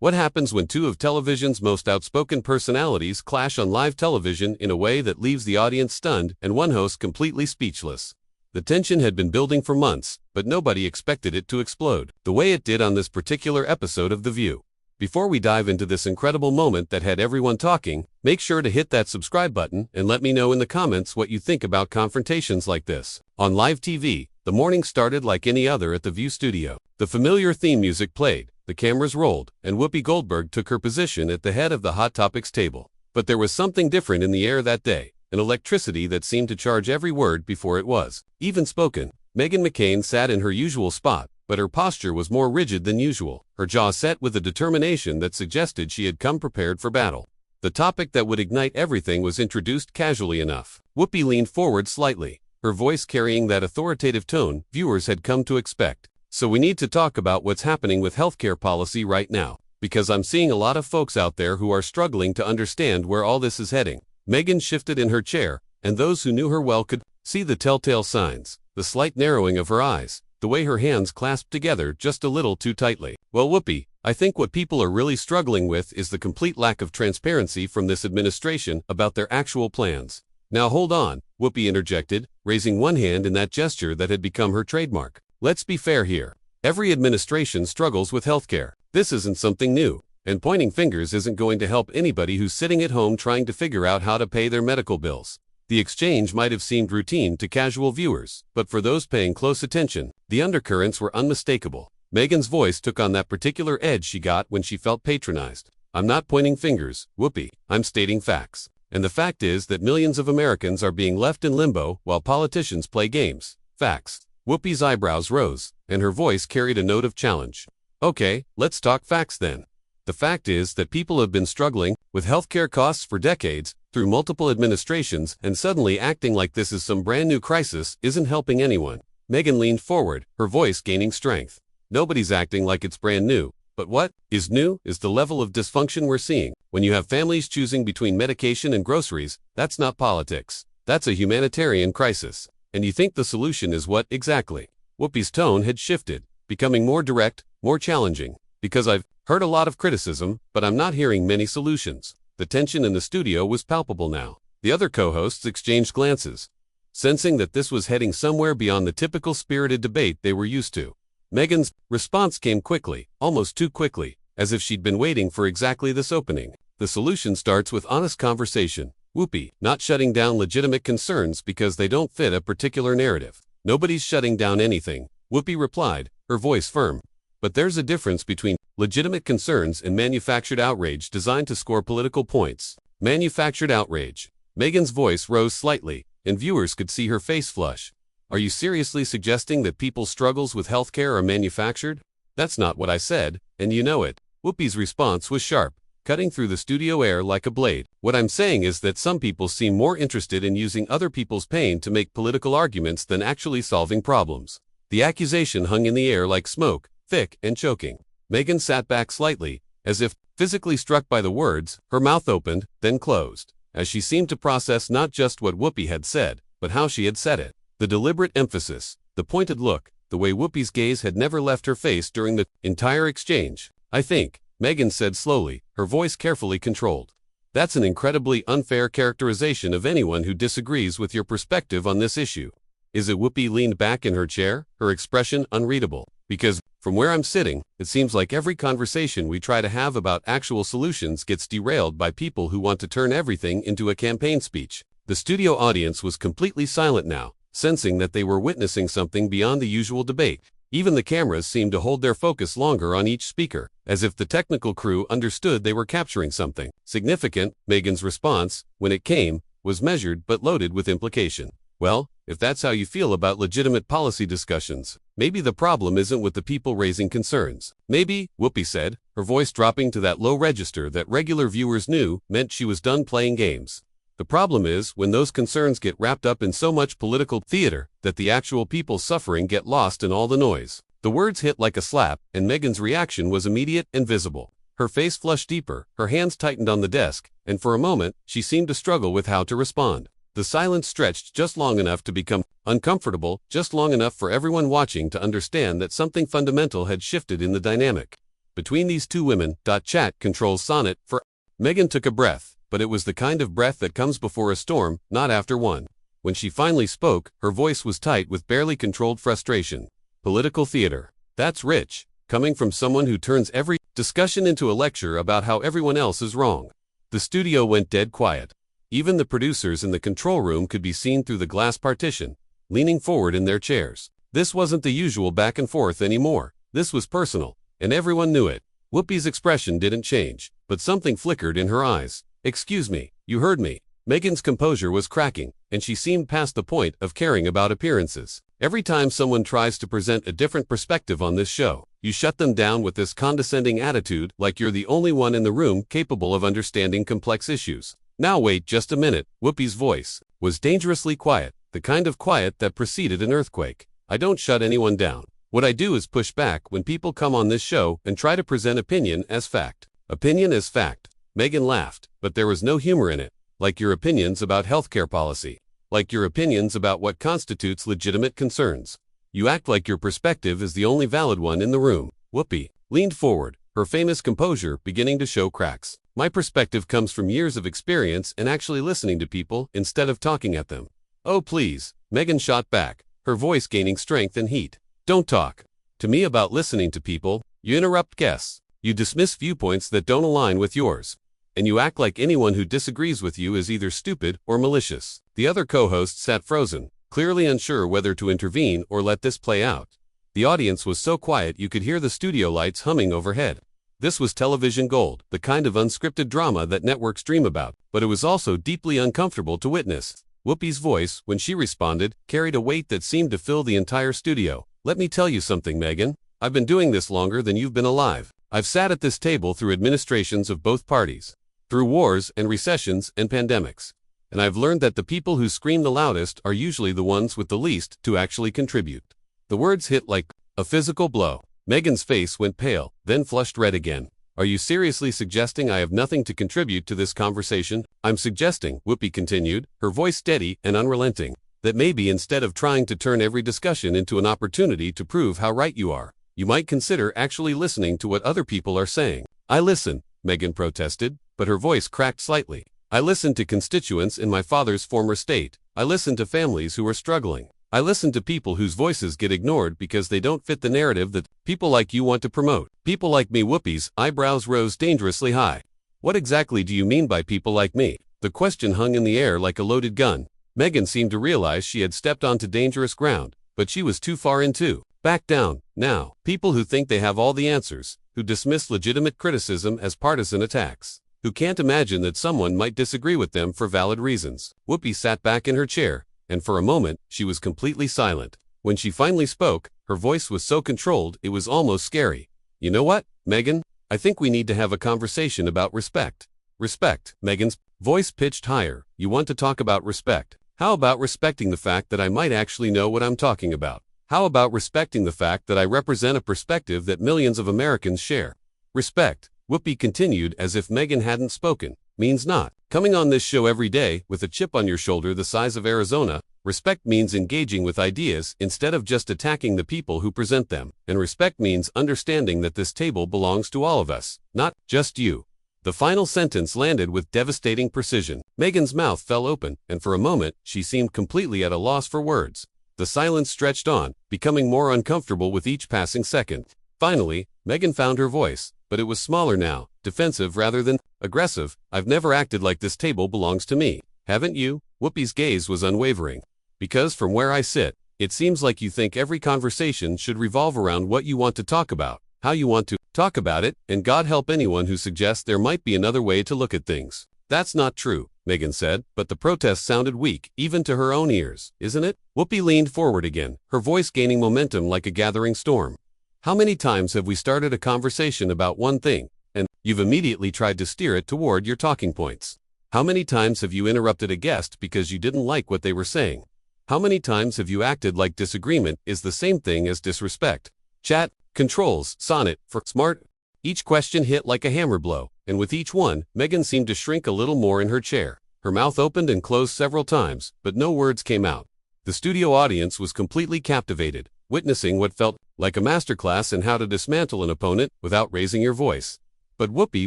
What happens when two of television's most outspoken personalities clash on live television in a way that leaves the audience stunned and one host completely speechless? The tension had been building for months, but nobody expected it to explode the way it did on this particular episode of The View. Before we dive into this incredible moment that had everyone talking, make sure to hit that subscribe button and let me know in the comments what you think about confrontations like this. On live TV, the morning started like any other at the View studio. The familiar theme music played, the cameras rolled, and Whoopi Goldberg took her position at the head of the Hot Topics table. But there was something different in the air that day, an electricity that seemed to charge every word before it was even spoken. Meghan McCain sat in her usual spot, but her posture was more rigid than usual, her jaw set with a determination that suggested she had come prepared for battle. The topic that would ignite everything was introduced casually enough. Whoopi leaned forward slightly, her voice carrying that authoritative tone viewers had come to expect. So we need to talk about what's happening with healthcare policy right now, because I'm seeing a lot of folks out there who are struggling to understand where all this is heading. Meghan shifted in her chair, and those who knew her well could see the telltale signs, the slight narrowing of her eyes, the way her hands clasped together just a little too tightly. Well, Whoopi, I think what people are really struggling with is the complete lack of transparency from this administration about their actual plans. Now hold on, Whoopi interjected, raising one hand in that gesture that had become her trademark. Let's be fair here. Every administration struggles with healthcare. This isn't something new, and pointing fingers isn't going to help anybody who's sitting at home trying to figure out how to pay their medical bills. The exchange might have seemed routine to casual viewers, but for those paying close attention, the undercurrents were unmistakable. Meghan's voice took on that particular edge she got when she felt patronized. I'm not pointing fingers, Whoopi, I'm stating facts. And the fact is that millions of Americans are being left in limbo while politicians play games. Facts. Whoopi's eyebrows rose, and her voice carried a note of challenge. Okay, let's talk facts then. The fact is that people have been struggling with healthcare costs for decades, through multiple administrations, and suddenly acting like this is some brand new crisis isn't helping anyone. Meghan leaned forward, her voice gaining strength. Nobody's acting like it's brand new, but what is new is the level of dysfunction we're seeing. When you have families choosing between medication and groceries, that's not politics. That's a humanitarian crisis. And you think the solution is what exactly? Whoopi's tone had shifted, becoming more direct, more challenging. Because I've heard a lot of criticism, but I'm not hearing many solutions. The tension in the studio was palpable now. The other co-hosts exchanged glances, sensing that this was heading somewhere beyond the typical spirited debate they were used to. Meghan's response came quickly, almost too quickly, as if she'd been waiting for exactly this opening. The solution starts with honest conversation. Whoopi, not shutting down legitimate concerns because they don't fit a particular narrative. Nobody's shutting down anything, Whoopi replied, her voice firm. But there's a difference between legitimate concerns and manufactured outrage designed to score political points. Manufactured outrage. Meghan's voice rose slightly, and viewers could see her face flush. Are you seriously suggesting that people's struggles with healthcare are manufactured? That's not what I said, and you know it. Whoopi's response was sharp, cutting through the studio air like a blade. What I'm saying is that some people seem more interested in using other people's pain to make political arguments than actually solving problems. The accusation hung in the air like smoke, thick and choking. Meghan sat back slightly, as if physically struck by the words. Her mouth opened, then closed, as she seemed to process not just what Whoopi had said, but how she had said it. The deliberate emphasis, the pointed look, the way Whoopi's gaze had never left her face during the entire exchange. I think, Meghan said slowly, her voice carefully controlled. That's an incredibly unfair characterization of anyone who disagrees with your perspective on this issue. Is it? Whoopi leaned back in her chair, her expression unreadable. Because, from where I'm sitting, it seems like every conversation we try to have about actual solutions gets derailed by people who want to turn everything into a campaign speech. The studio audience was completely silent now, sensing that they were witnessing something beyond the usual debate. Even the cameras seemed to hold their focus longer on each speaker, as if the technical crew understood they were capturing something significant. Meghan's response, when it came, was measured but loaded with implication. Well, if that's how you feel about legitimate policy discussions, maybe the problem isn't with the people raising concerns. Maybe, Whoopi said, her voice dropping to that low register that regular viewers knew meant she was done playing games. The problem is when those concerns get wrapped up in so much political theater that the actual people suffering get lost in all the noise. The words hit like a slap, and Meghan's reaction was immediate and visible. Her face flushed deeper, her hands tightened on the desk, and for a moment, she seemed to struggle with how to respond. The silence stretched just long enough to become uncomfortable, just long enough for everyone watching to understand that something fundamental had shifted in the dynamic. Between these two women, chat controls sonnet for. Meghan took a breath, but it was the kind of breath that comes before a storm, not after one. When she finally spoke, her voice was tight with barely controlled frustration. Political theater. That's rich, coming from someone who turns every discussion into a lecture about how everyone else is wrong. The studio went dead quiet. Even the producers in the control room could be seen through the glass partition, leaning forward in their chairs. This wasn't the usual back and forth anymore. This was personal, and everyone knew it. Whoopi's expression didn't change, but something flickered in her eyes. "Excuse me, you heard me." Meghan's composure was cracking, and she seemed past the point of caring about appearances. Every time someone tries to present a different perspective on this show, you shut them down with this condescending attitude, like you're the only one in the room capable of understanding complex issues. "Now wait just a minute." Whoopi's voice was dangerously quiet, the kind of quiet that preceded an earthquake. "I don't shut anyone down. What I do is push back when people come on this show and try to present opinion as fact." "Opinion as fact." Meghan laughed, but there was no humor in it. "Like your opinions about healthcare policy. Like your opinions about what constitutes legitimate concerns. You act like your perspective is the only valid one in the room." Whoopi leaned forward, her famous composure beginning to show cracks. "My perspective comes from years of experience and actually listening to people instead of talking at them." "Oh please," Meghan shot back, her voice gaining strength and heat. "Don't talk to me about listening to people. You interrupt guests. You dismiss viewpoints that don't align with yours. And you act like anyone who disagrees with you is either stupid or malicious." The other co-host sat frozen, clearly unsure whether to intervene or let this play out. The audience was so quiet you could hear the studio lights humming overhead. This was television gold, the kind of unscripted drama that networks dream about, but it was also deeply uncomfortable to witness. Whoopi's voice, when she responded, carried a weight that seemed to fill the entire studio. "Let me tell you something, Meghan. I've been doing this longer than you've been alive. I've sat at this table through administrations of both parties, through wars and recessions and pandemics. And I've learned that the people who scream the loudest are usually the ones with the least to actually contribute." The words hit like a physical blow. Meghan's face went pale, then flushed red again. "Are you seriously suggesting I have nothing to contribute to this conversation?" "I'm suggesting," Whoopi continued, her voice steady and unrelenting, "that maybe instead of trying to turn every discussion into an opportunity to prove how right you are, you might consider actually listening to what other people are saying." "I listen," Meghan protested, but her voice cracked slightly. "I listen to constituents in my father's former state. I listen to families who are struggling. I listen to people whose voices get ignored because they don't fit the narrative that people like you want to promote. People like me." Whoopi's eyebrows rose dangerously high. "What exactly do you mean by people like me?" The question hung in the air like a loaded gun. Meghan seemed to realize she had stepped onto dangerous ground, but she was too far into. "Back down, now." "People who think they have all the answers, who dismiss legitimate criticism as partisan attacks, who can't imagine that someone might disagree with them for valid reasons." Whoopi sat back in her chair, and for a moment, she was completely silent. When she finally spoke, her voice was so controlled it was almost scary. "You know what, Meghan? I think we need to have a conversation about respect." "Respect?" Meghan's voice pitched higher. "You want to talk about respect? How about respecting the fact that I might actually know what I'm talking about? How about respecting the fact that I represent a perspective that millions of Americans share?" "Respect," Whoopi continued as if Meghan hadn't spoken, "means not coming on this show every day with a chip on your shoulder the size of Arizona. Respect means engaging with ideas instead of just attacking the people who present them. And respect means understanding that this table belongs to all of us, not just you." The final sentence landed with devastating precision. Meghan's mouth fell open, and for a moment, she seemed completely at a loss for words. The silence stretched on, becoming more uncomfortable with each passing second. Finally, Meghan found her voice, but it was smaller now, defensive rather than aggressive. "I've never acted like this table belongs to me. Haven't you?" Whoopi's gaze was unwavering. "Because from where I sit, it seems like you think every conversation should revolve around what you want to talk about, how you want to talk about it, and God help anyone who suggests there might be another way to look at things." "That's not true," Meghan said, but the protest sounded weak, even to her own ears. "Isn't it?" Whoopi leaned forward again, her voice gaining momentum like a gathering storm. "How many times have we started a conversation about one thing, and you've immediately tried to steer it toward your talking points? How many times have you interrupted a guest because you didn't like what they were saying? How many times have you acted like disagreement is the same thing as disrespect?" Chat controls sonnet for smart. Each question hit like a hammer blow, and with each one, Meghan seemed to shrink a little more in her chair. Her mouth opened and closed several times, but no words came out. The studio audience was completely captivated, witnessing what felt like a masterclass in how to dismantle an opponent without raising your voice. But Whoopi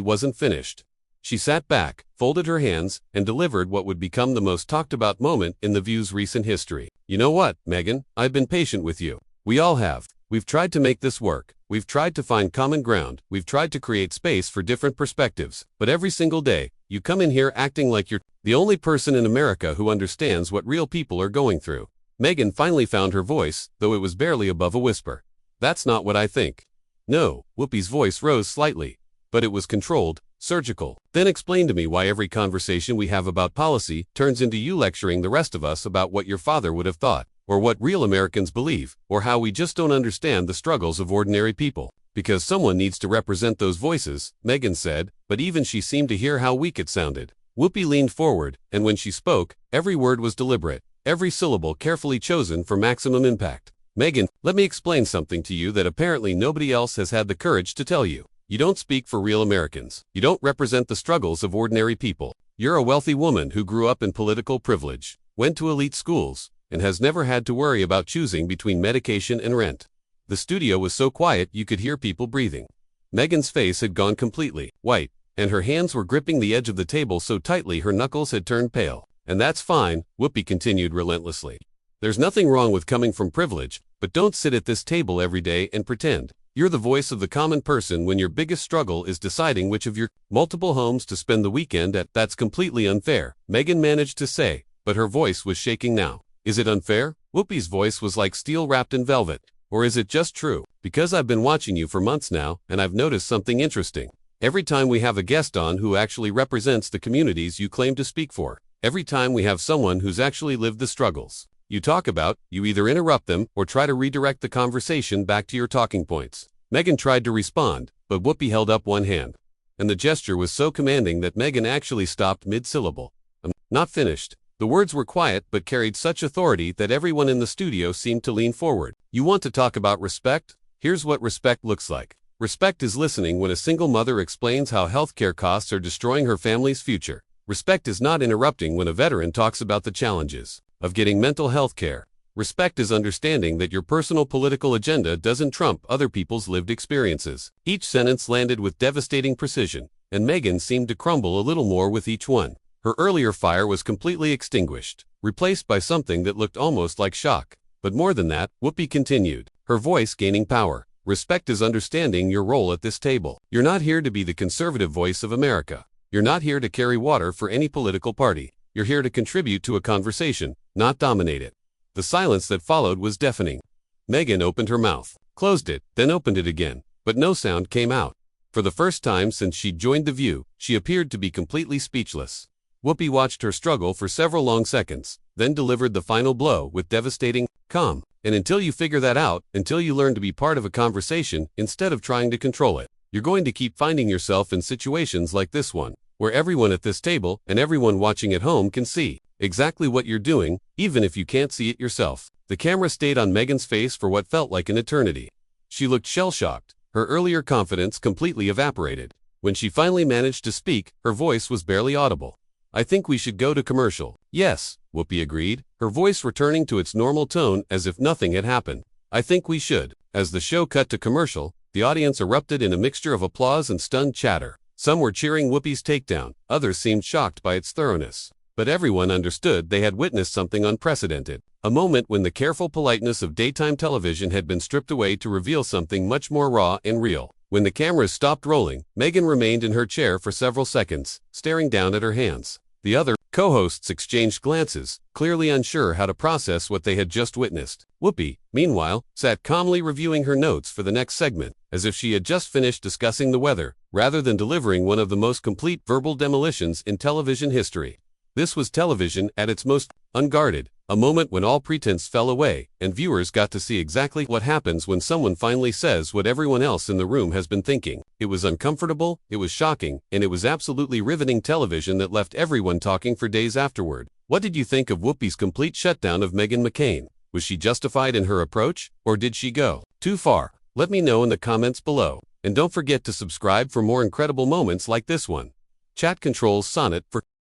wasn't finished. She sat back, folded her hands, and delivered what would become the most talked about moment in The View's recent history. You know what, Meghan? I've been patient with you. We all have. We've tried to make this work. We've tried to find common ground. We've tried to create space for different perspectives. But every single day, you come in here acting like you're the only person in America who understands what real people are going through. Meghan finally found her voice, though it was barely above a whisper. That's not what I think. No, Whoopi's voice rose slightly. But it was controlled, surgical. Then explain to me why every conversation we have about policy turns into you lecturing the rest of us about what your father would have thought, or what real Americans believe, or how we just don't understand the struggles of ordinary people. Because someone needs to represent those voices, Meghan said, but even she seemed to hear how weak it sounded. Whoopi leaned forward, and when she spoke, every word was deliberate, every syllable carefully chosen for maximum impact. Meghan, let me explain something to you that apparently nobody else has had the courage to tell you. You don't speak for real Americans. You don't represent the struggles of ordinary people. You're a wealthy woman who grew up in political privilege, went to elite schools, and has never had to worry about choosing between medication and rent. The studio was so quiet you could hear people breathing. Meghan's face had gone completely white, and her hands were gripping the edge of the table so tightly her knuckles had turned pale. And that's fine, Whoopi continued relentlessly. There's nothing wrong with coming from privilege, but don't sit at this table every day and pretend. You're the voice of the common person when your biggest struggle is deciding which of your multiple homes to spend the weekend at. That's completely unfair, Meghan managed to say, but her voice was shaking now. Is it unfair? Whoopi's voice was like steel wrapped in velvet. Or is it just true? Because I've been watching you for months now, and I've noticed something interesting. Every time we have a guest on who actually represents the communities you claim to speak for, every time we have someone who's actually lived the struggles you talk about, you either interrupt them or try to redirect the conversation back to your talking points. Meghan tried to respond, but Whoopi held up one hand. And the gesture was so commanding that Meghan actually stopped mid-syllable. I'm not finished. The words were quiet but carried such authority that everyone in the studio seemed to lean forward. You want to talk about respect? Here's what respect looks like. Respect is listening when a single mother explains how healthcare costs are destroying her family's future. Respect is not interrupting when a veteran talks about the challenges of getting mental health care. Respect is understanding that your personal political agenda doesn't trump other people's lived experiences. Each sentence landed with devastating precision, and Meghan seemed to crumble a little more with each one. Her earlier fire was completely extinguished, replaced by something that looked almost like shock. But more than that, Whoopi continued, her voice gaining power. Respect is understanding your role at this table. You're not here to be the conservative voice of America. You're not here to carry water for any political party. You're here to contribute to a conversation, not dominate it. The silence that followed was deafening. Meghan opened her mouth, closed it, then opened it again, but no sound came out. For the first time since she'd joined The View, she appeared to be completely speechless. Whoopi watched her struggle for several long seconds, then delivered the final blow with devastating calm. And until you figure that out, until you learn to be part of a conversation instead of trying to control it, you're going to keep finding yourself in situations like this one, where everyone at this table and everyone watching at home can see exactly what you're doing, even if you can't see it yourself. The camera stayed on Meghan's face for what felt like an eternity. She looked shell-shocked, her earlier confidence completely evaporated. When she finally managed to speak, her voice was barely audible. I think we should go to commercial. Yes, Whoopi agreed, her voice returning to its normal tone as if nothing had happened. I think we should. As the show cut to commercial, the audience erupted in a mixture of applause and stunned chatter. Some were cheering Whoopi's takedown, others seemed shocked by its thoroughness. But everyone understood they had witnessed something unprecedented. A moment when the careful politeness of daytime television had been stripped away to reveal something much more raw and real. When the cameras stopped rolling, Meghan remained in her chair for several seconds, staring down at her hands. The other co-hosts exchanged glances, clearly unsure how to process what they had just witnessed. Whoopi, meanwhile, sat calmly reviewing her notes for the next segment, as if she had just finished discussing the weather, rather than delivering one of the most complete verbal demolitions in television history. This was television at its most unguarded, a moment when all pretense fell away, and viewers got to see exactly what happens when someone finally says what everyone else in the room has been thinking. It was uncomfortable, it was shocking, and it was absolutely riveting television that left everyone talking for days afterward. What did you think of Whoopi's complete shutdown of Meghan McCain? Was she justified in her approach, or did she go too far? Let me know in the comments below. And don't forget to subscribe for more incredible moments like this one. Chat controls Sonnet for